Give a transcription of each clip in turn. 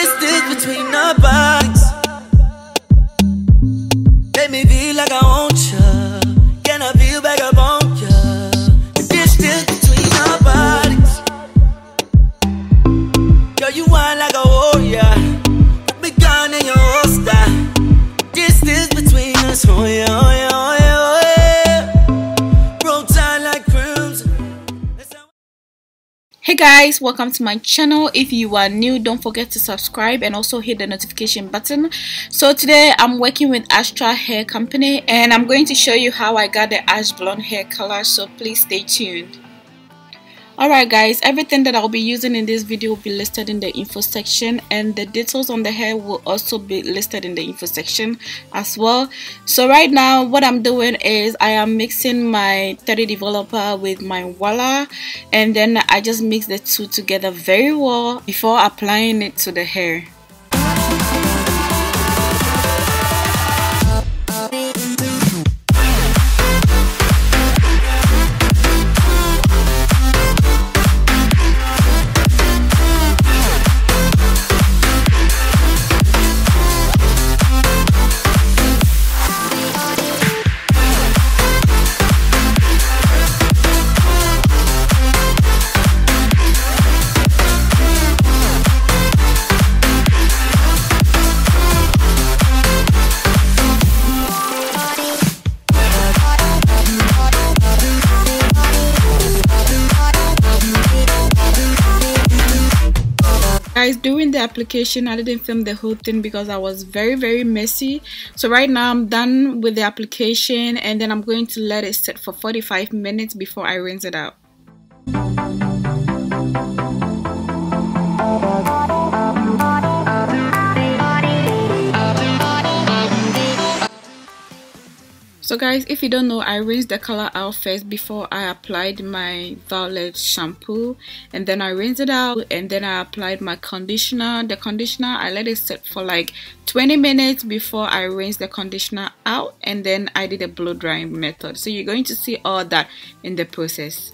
distance between our bodies make me feel like I want you. Can I feel back up on you? The distance between our bodies. Girl, you whine like a warrior. Put me gun in your holster. Distance between us, oh yeah, oh yeah, oh yeah, oh yeah. Frontal like crimson. Hey guys, welcome to my channel. If you are new, don't forget to subscribe and also hit the notification button. So today I'm working with Asteria hair company and I'm going to show you how I got the ash blonde hair color, so please stay tuned. Alright guys, everything that I'll be using in this video will be listed in the info section, and the details on the hair will also be listed in the info section as well. So right now what I'm doing is I am mixing my 3D developer with my voila, and then I just mix the two together very well before applying it to the hair. Guys, during the application I didn't film the whole thing because I was very messy. So right now I'm done with the application, and then I'm going to let it sit for 45 minutes before I rinse it out. So guys, if you don't know, I rinsed the color out first before I applied my violet shampoo, and then I rinsed it out, and then I applied my conditioner. The conditioner I let it sit for like 20 minutes before I rinsed the conditioner out, and then I did a blow drying method. So you're going to see all that in the process.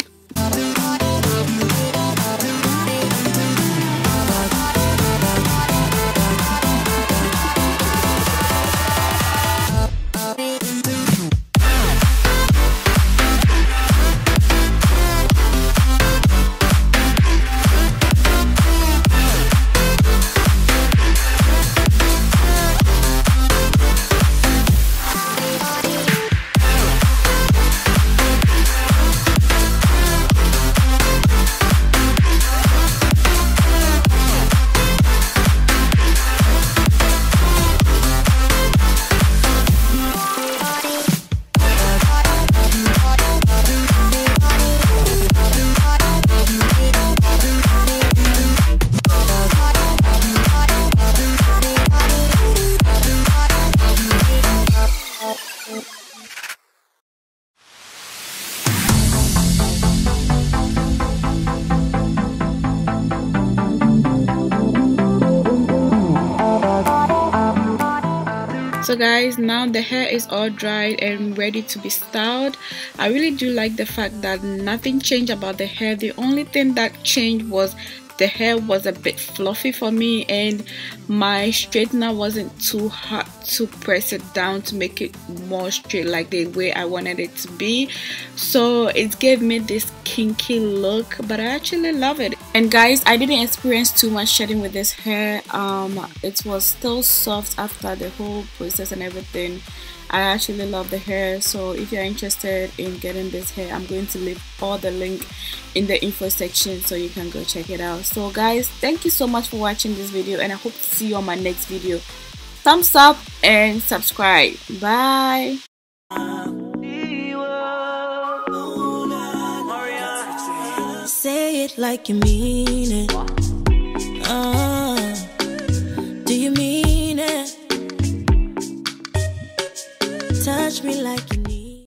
So guys, now the hair is all dried and ready to be styled. I really do like the fact that nothing changed about the hair. The only thing that changed was the hair was a bit fluffy for me, and my straightener wasn't too hot to press it down to make it more straight like the way I wanted it to be. So it gave me this kinky look, but I actually love it. And guys, I didn't experience too much shedding with this hair. It was still soft after the whole process and everything. I actually love the hair. So if you're interested in getting this hair, I'm going to leave all the link in the info section so you can go check it out. So guys, thank you so much for watching this video, and I hope to see you on my next video. Thumbs up and subscribe. Bye. Say it like you mean it.